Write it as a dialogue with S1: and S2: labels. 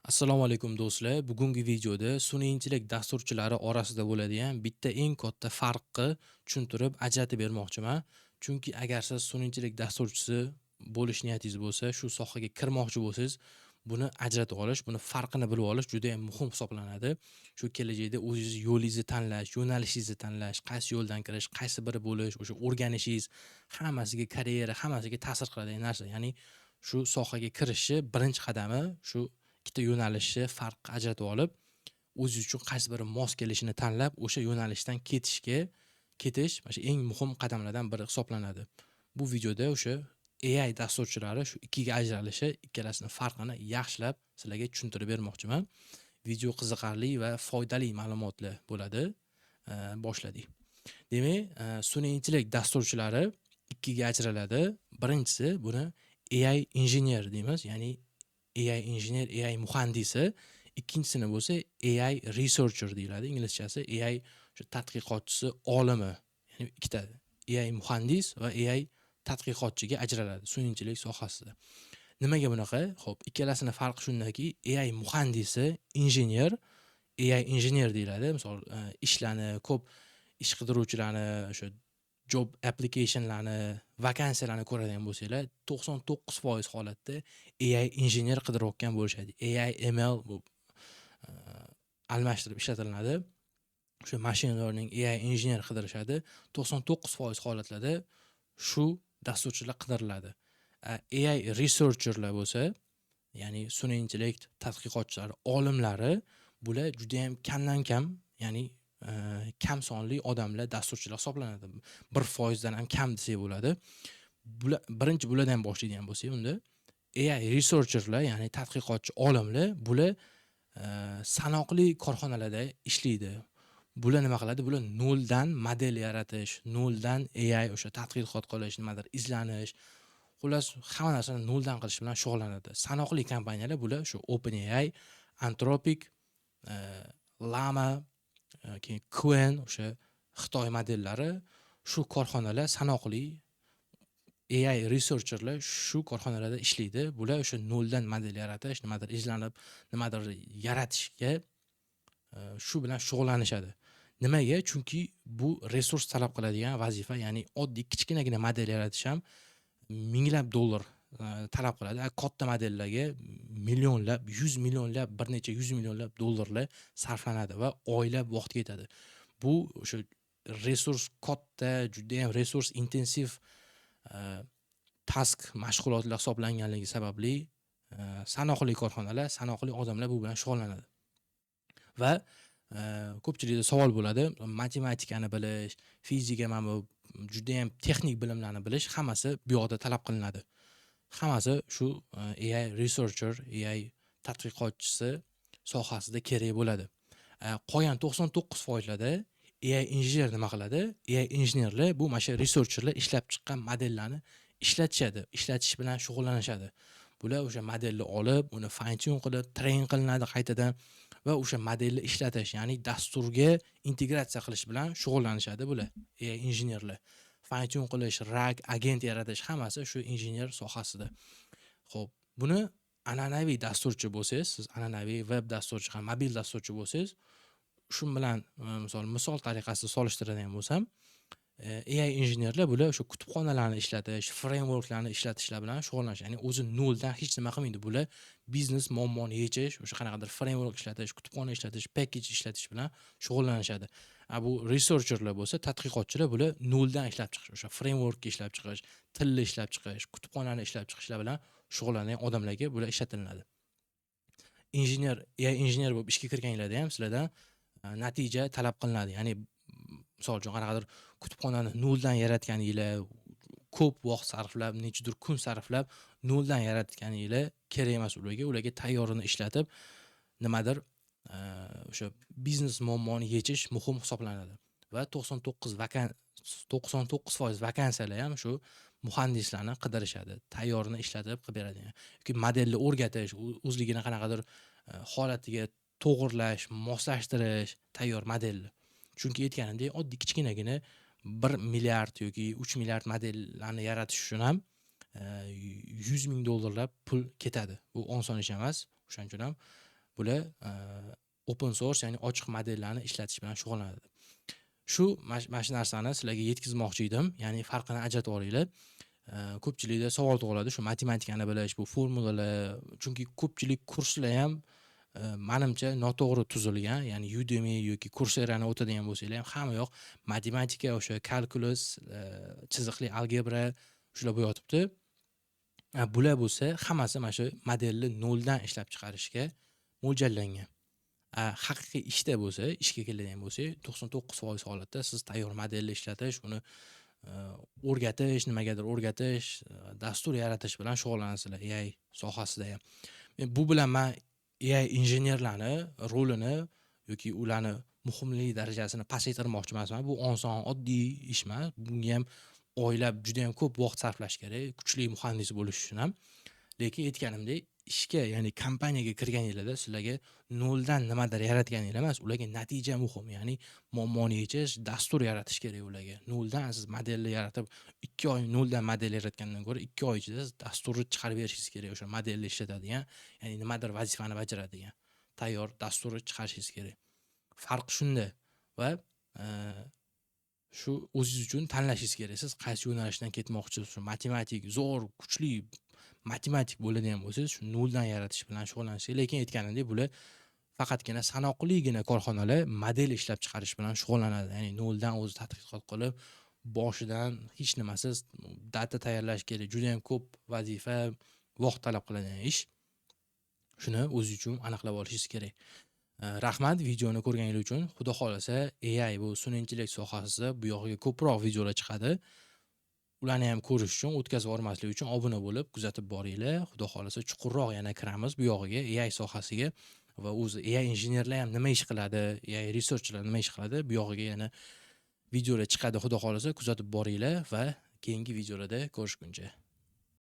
S1: Assalomu alaykum do'stlar. Bugungi videoda sun'iy intellekt dasturchilari orasida bo'ladigan bitta eng katta farqni tushuntirib, ajratib bermoqchiman. Chunki agar siz sun'iy intellekt dasturchisi bo'lish niyatingiz bo'lsa, shu sohaga kirmoqchi bo'lsangiz, buni ajratib olish, buni farqini bilib olish juda ham muhim hisoblanadi. Shu kelajakda o'zingiz yo'lingizni tanlash, yo'nalishingizni tanlash, qaysi yo'ldan kirish, qaysi biri bo'lish, o'sha o'rganishingiz hammasiga karyera, hammasiga ta'sir qiladigan narsa. Ya'ni shu sohaga kirishni birinchi qadami shu ikkita yo'nalishni farqni ajratib olib, o'zingiz uchun qaysi biri mos kelishini tanlab, o'sha yo'nalishdan ketish mana shu eng muhim qadamlardan biri hisoblanadi. Bu videoda o'sha AI dasturchilari shu ikkiga ajralishi, ikkalasining farqini yaxshilab sizlarga tushuntirib bermoqchiman. Video qiziqarli va foydali ma'lumotlar bo'ladi. Boshladik. Demak, sun'iy intellekt dasturchilari ikkiga ajraladi. Birinchisi buni AI injener deymiz, ya'ni AI injener, AI muhandisi. Ikkinchisini bo'lsa AI researcher deyiladi. Inglizchasi AI shu tadqiqotchisi, olimi. Ya'ni ikkita AI muhandis va AI tadqiqotchiga ajraladi sun'iy intellekt sohasida. Nimaga bunaqa? Xo'p, ikkalasining farqi shundaki, AI muhandisi, injener, AI injener deyiladi. Misol, ishlarni ko'p ish qidiruvchilarni o'sha job applicationlarni, vakansiyalarni ko'radigan bo'lsanglar, 99% holatda AI injener qidirayotgan bo'lishadi. AI ML bu almashtirib ishlatiladi. O'sha machine learning AI injener qidirishadi. 99% holatlarda shu dasturchilar qidiriladi. AI researcherlar bo'lsa, ya'ni sun'iy intellekt tadqiqotchilari, olimlari, bular juda ham kamdan kam, ya'ni kam sonli odamlar dasturchilar hisoblanadi. 1% dan ham kam desak bo'ladi. Birinchi bulardan boshlaydigan bo'lsak, unda AI researcherlar, ya'ni tadqiqotchi olimlar, bular sanoqli korxonalarda ishlaydi. Bular nima qiladi? Bular noldan model yaratish, noldan AI o'sha tadqiqot qilish, nimadir izlanish, xullas hamma narsani noldan qilish bilan shug'ullanadi. Sanoqli kompaniyalar bular shu OpenAI, Anthropic, Llama, keyin Qwen, o'sha Xitoy modellari, shu korxonalar sanoqli AI researcherlar shu korxonalarda ishlaydi. Bular o'sha noldan model yaratish, nimadir izlanib, nimadir yaratishga shu bilan shug'ullanishadi. Nimaga? Chunki bu resurs talab qiladigan vazifa, ya'ni oddiy kichkinagina model yaratish ham minglab dollar talab qiladi. Katta modellarga millionlab, 100 millionlab, bir necha 100 millionlab dollarlar sarflanadi va oylab vaqt ketadi. Bu o'sha resurs katta, juda ham resurs intensiv task mashg'ulotlar hisoblanganligi sababli sanoqli korxonalar, sanoqli odamlar bu bilan shug'ullanadi. Va ko'pchilikda savol bo'ladi, matematikani bilish, fizika, mana bu juda ham texnik bilimlarni bilish hammasi bu yoqda talab qilinadi. Hammasi shu AI researcher, AI tadqiqotchisi sohasida kerak bo'ladi. Qolgan 99%larda AI injener nima qiladi? AI injenerlar bu mana shu researcherlar ishlab chiqqan modellarni ishlatishadi, ishlatish bilan shug'ullanishadi. Bular o'sha modelni olib, uni fine tune qilib, train qilinadi qaytadan va o'sha modelni ishlatish, ya'ni dasturga integratsiya qilish bilan shug'ullanishadi bular, AI injenerlar. Fine tune qilish, RAG, agent yaratish hammasi shu injener sohasida. Xo'p, buni an'anaviy dasturchi bo'lsangiz, siz an'anaviy web dasturchi ham, mobil dasturchi bo'lsangiz, shu bilan misol tariqasida solishtiradigan bo'lsam, AI injenerlar bular o'sha kutubxonalarni ishlatish, frameworklarni ishlatishlar bilan shug'ullanish. Ya'ni o'zi noldan hech nima qilmaydi. Bular biznes muammoni yechish, o'sha qanaqadir framework ishlatish, kutubxona ishlatish, package ishlatish bilan shug'ullanishadi. Bu researcherlar bo'lsa, tadqiqotchilar bular noldan ishlab chiqish, o'sha frameworkni ishlab chiqish, tilni ishlab chiqish, kutubxonani ishlab chiqishlar bilan shug'ullangan odamlarga bular ishlatiladi. Injener, AI injener bo'lib ishga kirganinglarda ham sizlardan natija talab qilinadi. Ya'ni misol uchun qanaqadir kutubxonani noldan yaratganinglar, ko'p vaqt sarflab, nechadir kun sarflab noldan yaratganinglar kerak emas ularga. Ularga tayyorini ishlatib, nimadir o'sha biznes muammoni yechish muhim hisoblanadi. Va 99% vakansiyalar ham shu muhandislarni qidirishadi. Tayyorini ishlatib qilib beradi. Yoki modelni o'rgatish, o'zligini qanaqadir holatiga to'g'irlash, moslashtirish tayyor modelni. Chunki aytganimdek, oddiy kichkinagina 1 milliard yoki 3 milliard modellarni yaratish uchun ham $100,000 pul ketadi. Bu oson ish emas. O'shaning uchun ham bular open source, ya'ni ochiq modellarni ishlatish bilan shug'ullanadi. Shu mana shu narsani sizlarga yetkazmoqchi edim. Ya'ni farqini ajratib olinglar. Ko'pchilikda savol tug'iladi, shu matematikani bilish, bu formulalar, chunki ko'pchilik kurslar ham menimcha noto'g'ri tuzilgan. Ya'ni Udemy yoki Coursera'ni o'tadigan bo'lsanglar ham hamma yoq matematika, o'sha kalkulus, chiziqli algebra shular bo'yotibdi. Bular bo'lsa hammasi mana shu modelni noldan ishlab chiqarishga mo'ljallangan. Haqiqiy ishda bo'lsa, ishga keladigan bo'lsa, 99% holatda siz tayyor modelni ishlatish, uni o'rgatish, nimagadir o'rgatish, dastur yaratish bilan shug'ullanasizlar AI sohasida ham. Bu bilan men AI injenerlarni rolini yoki ularni muhimlik darajasini pasaytirmoqchi emasman. Bu oson, oddiy ish emas. Bunga ham oylab juda ham ko'p vaqt sarflash kerak, kuchli muhandis bo'lish uchun ham. Lekin aytganimdek, ishga, ya'ni kompaniyaga kirganingizda sizlarga noldan nimadir yaratganingiz emas, ularga natija muhim. Ya'ni muammoni yechish, dastur yaratish kerak ularga. Noldan siz modelni yaratib, 2 oy noldan model yaratgandan ko'ra 2 oy ichida siz dasturni chiqarib berishingiz kerak, o'sha modelni ishlatadigan, ya'ni nimadir vazifani bajaradigan tayyor dasturni chiqarishingiz kerak. Farq shunda va shu o'zingiz uchun tanlashingiz kerak. Siz qaysi yo'nalishdan ketmoqchisiz? Matematik zo'r, kuchli matematik bo'ladigan bo'lsangiz, shu noldan yaratish bilan shug'ullanishingiz. Lekin aytganimdek, bular faqatgina sanoqligina korxonalar model ishlab chiqarish bilan shug'ullanadi. Ya'ni noldan o'zi tadqiqot qilib, boshidan hech nimasiz data tayyorlash kerak. Juda ham ko'p vazifa, vaqt talab qiladigan ish. Shuni o'zingiz uchun aniqlab olishingiz kerak. Rahmat videoni ko'rganingiz uchun. Xudo xolasa AI bu sun'iy intellekt sohasida bu yoqqa ko'proq videolar chiqadi. Ularni ham ko'rish uchun, o'tkazib yubormaslik uchun obuna bo'lib, kuzatib boringlar. Xudo xolasa chuqurroq yana kiramiz bu yog'iga, AI sohasiga va o'zi AI injenerlar ham nima ish qiladi, AI researchlar nima ish qiladi, bu yog'iga yana videolar chiqadi. Xudo xolasa kuzatib boringlar va keyingi videolarda ko'rishguncha